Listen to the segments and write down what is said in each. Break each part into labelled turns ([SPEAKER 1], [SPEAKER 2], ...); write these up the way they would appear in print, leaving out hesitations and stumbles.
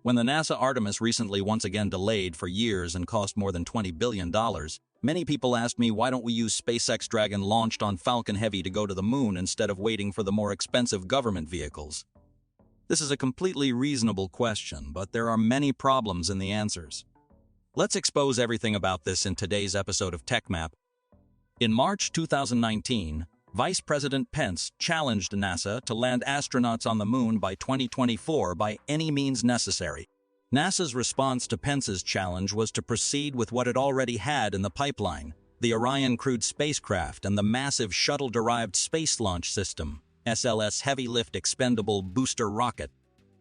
[SPEAKER 1] When the NASA Artemis recently once again delayed for years and cost more than $20 billion, many people asked me why don't we use SpaceX Dragon launched on Falcon Heavy to go to the moon instead of waiting for the more expensive government vehicles. This is a completely reasonable question, but there are many problems in the answers. Let's expose everything about this in today's episode of Techmap. In March 2019, Vice President Pence challenged NASA to land astronauts on the moon by 2024 by any means necessary. NASA's response to Pence's challenge was to proceed with what it already had in the pipeline, the Orion crewed spacecraft and the massive shuttle-derived space launch system, SLS Heavy-Lift Expendable Booster Rocket.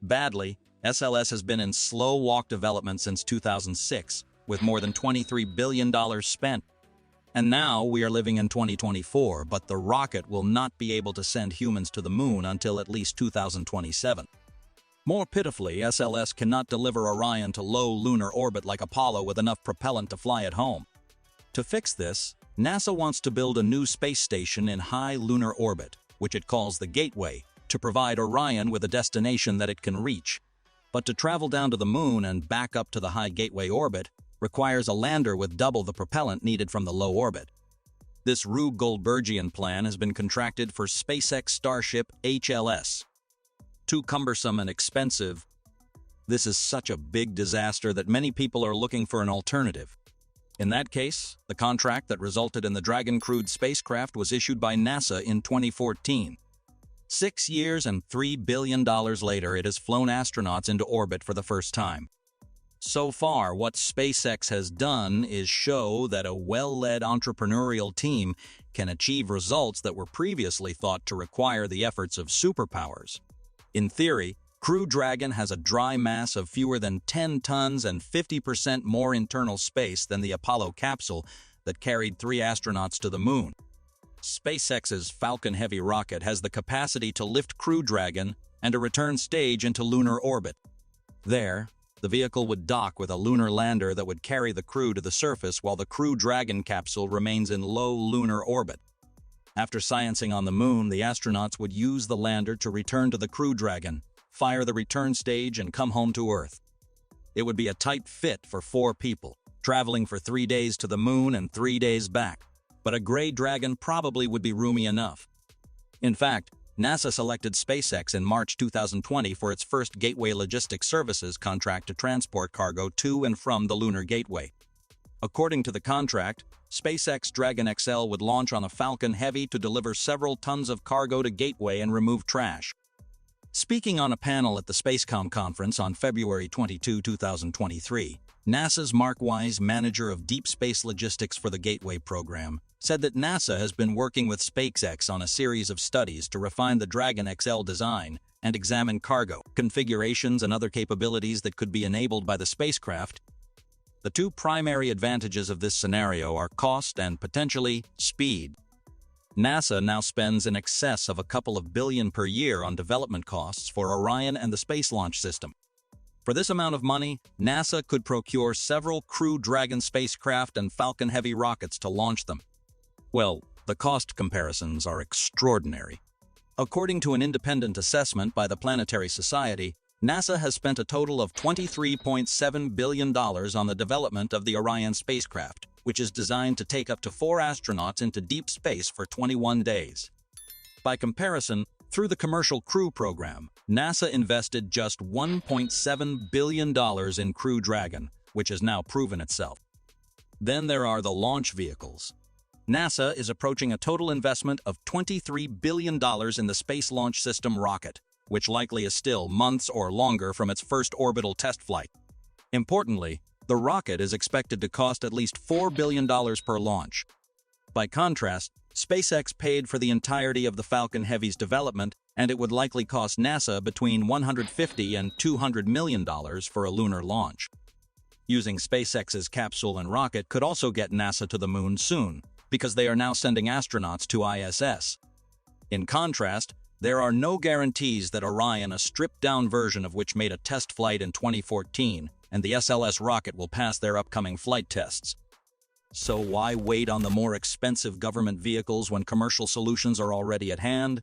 [SPEAKER 1] Badly, SLS has been in slow walk development since 2006, with more than $23 billion spent. And now we are living in 2024, but the rocket will not be able to send humans to the moon until at least 2027. More pitifully, SLS cannot deliver Orion to low lunar orbit like Apollo with enough propellant to fly it home. To fix this, NASA wants to build a new space station in high lunar orbit, which it calls the Gateway, to provide Orion with a destination that it can reach. But to travel down to the moon and back up to the high Gateway orbit requires a lander with double the propellant needed from the low orbit. This Rube Goldbergian plan has been contracted for SpaceX Starship HLS. Too cumbersome and expensive. This is such a big disaster that many people are looking for an alternative. In that case, the contract that resulted in the Dragon crewed spacecraft was issued by NASA in 2014. 6 years and $3 billion later, it has flown astronauts into orbit for the first time. So far, what SpaceX has done is show that a well-led entrepreneurial team can achieve results that were previously thought to require the efforts of superpowers. In theory, Crew Dragon has a dry mass of fewer than 10 tons and 50% more internal space than the Apollo capsule that carried 3 astronauts to the moon. SpaceX's Falcon Heavy rocket has the capacity to lift Crew Dragon and a return stage into lunar orbit. There, the vehicle would dock with a lunar lander that would carry the crew to the surface while the Crew Dragon capsule remains in low lunar orbit. After sciencing on the moon, the astronauts would use the lander to return to the Crew Dragon, fire the return stage, and come home to Earth. It would be a tight fit for 4 people, traveling for 3 days to the moon and 3 days back. But a gray Dragon probably would be roomy enough. In fact, NASA selected SpaceX in March 2020 for its first Gateway Logistics Services contract to transport cargo to and from the Lunar Gateway. According to the contract, SpaceX Dragon XL would launch on a Falcon Heavy to deliver several tons of cargo to Gateway and remove trash. Speaking on a panel at the Spacecom conference on February 22, 2023, NASA's Mark Wise, manager of deep space logistics for the Gateway program, said that NASA has been working with SpaceX on a series of studies to refine the Dragon XL design and examine cargo, configurations, and other capabilities that could be enabled by the spacecraft. The 2 primary advantages of this scenario are cost and, potentially, speed. NASA now spends in excess of a couple of billion per year on development costs for Orion and the Space Launch System. For this amount of money, NASA could procure several Crew Dragon spacecraft and Falcon Heavy rockets to launch them. Well, the cost comparisons are extraordinary. According to an independent assessment by the Planetary Society, NASA has spent a total of $23.7 billion on the development of the Orion spacecraft, which is designed to take up to 4 astronauts into deep space for 21 days. By comparison, through the Commercial Crew program, NASA invested just $1.7 billion in Crew Dragon, which has now proven itself. Then there are the launch vehicles. NASA is approaching a total investment of $23 billion in the Space Launch System rocket, which likely is still months or longer from its first orbital test flight. Importantly, the rocket is expected to cost at least $4 billion per launch. By contrast, SpaceX paid for the entirety of the Falcon Heavy's development, and it would likely cost NASA between $150 and $200 million for a lunar launch. Using SpaceX's capsule and rocket could also get NASA to the moon soon, because they are now sending astronauts to ISS. In contrast, there are no guarantees that Orion, a stripped-down version of which made a test flight in 2014, and the SLS rocket will pass their upcoming flight tests. So why wait on the more expensive government vehicles when commercial solutions are already at hand?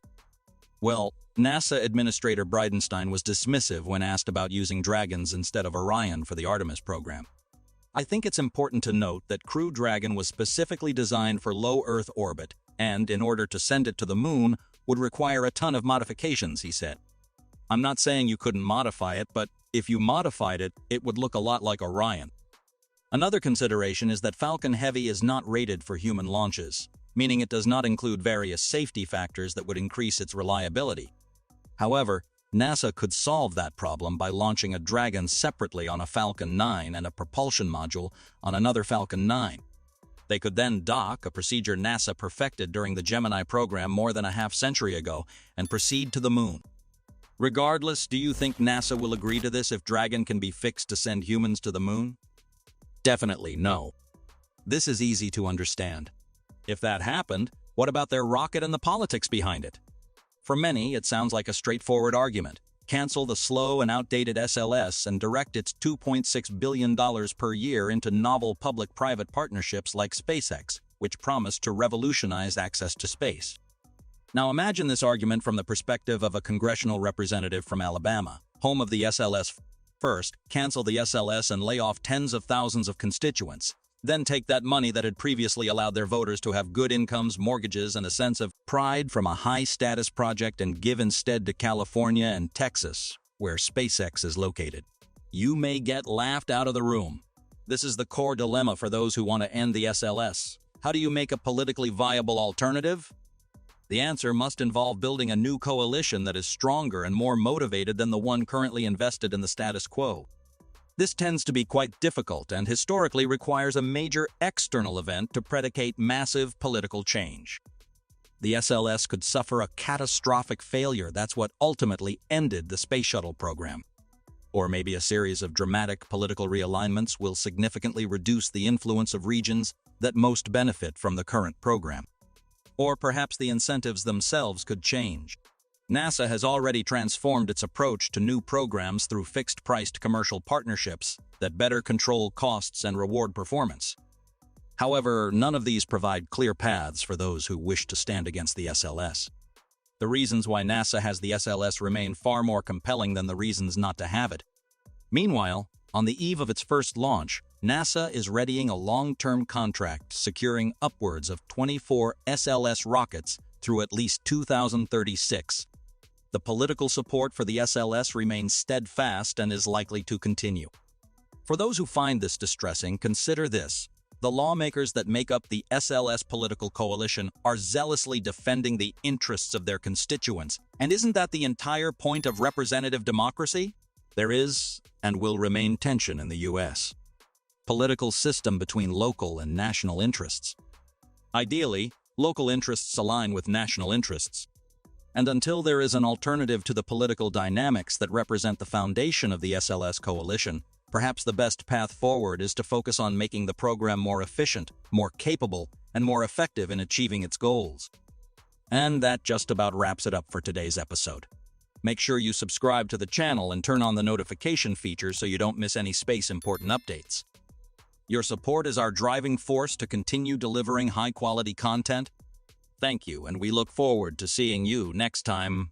[SPEAKER 1] Well, NASA Administrator Bridenstine was dismissive when asked about using Dragons instead of Orion for the Artemis program. I think it's important to note that Crew Dragon was specifically designed for low Earth orbit, and in order to send it to the moon, would require a ton of modifications, he said. I'm not saying you couldn't modify it, but if you modified it, it would look a lot like Orion. Another consideration is that Falcon Heavy is not rated for human launches, meaning it does not include various safety factors that would increase its reliability. However, NASA could solve that problem by launching a Dragon separately on a Falcon 9 and a propulsion module on another Falcon 9. They could then dock, a procedure NASA perfected during the Gemini program more than a half-century ago, and proceed to the moon. Regardless, do you think NASA will agree to this if Dragon can be fixed to send humans to the moon? Definitely no. This is easy to understand. If that happened, what about their rocket and the politics behind it? For many, it sounds like a straightforward argument. Cancel the slow and outdated SLS and direct its $2.6 billion per year into novel public-private partnerships like SpaceX, which promise to revolutionize access to space. Now imagine this argument from the perspective of a congressional representative from Alabama, home of the SLS. First, cancel the SLS and lay off tens of thousands of constituents. Then take that money that had previously allowed their voters to have good incomes, mortgages, and a sense of pride from a high-status project and give instead to California and Texas, where SpaceX is located. You may get laughed out of the room. This is the core dilemma for those who want to end the SLS. How do you make a politically viable alternative? The answer must involve building a new coalition that is stronger and more motivated than the one currently invested in the status quo. This tends to be quite difficult and historically requires a major external event to predicate massive political change. The SLS could suffer a catastrophic failure. That's what ultimately ended the space shuttle program. Or maybe a series of dramatic political realignments will significantly reduce the influence of regions that most benefit from the current program. Or perhaps the incentives themselves could change. NASA has already transformed its approach to new programs through fixed-priced commercial partnerships that better control costs and reward performance. However, none of these provide clear paths for those who wish to stand against the SLS. The reasons why NASA has the SLS remain far more compelling than the reasons not to have it. Meanwhile, on the eve of its first launch, NASA is readying a long-term contract securing upwards of 24 SLS rockets through at least 2036. The political support for the SLS remains steadfast and is likely to continue. For those who find this distressing, consider this. The lawmakers that make up the SLS political coalition are zealously defending the interests of their constituents. And isn't that the entire point of representative democracy? There is and will remain tension in the U.S. political system between local and national interests. Ideally, local interests align with national interests. And until there is an alternative to the political dynamics that represent the foundation of the SLS coalition, perhaps the best path forward is to focus on making the program more efficient, more capable, and more effective in achieving its goals. And that just about wraps it up for today's episode. Make sure you subscribe to the channel and turn on the notification feature so you don't miss any space-important updates. Your support is our driving force to continue delivering high-quality content. Thank you, and we look forward to seeing you next time.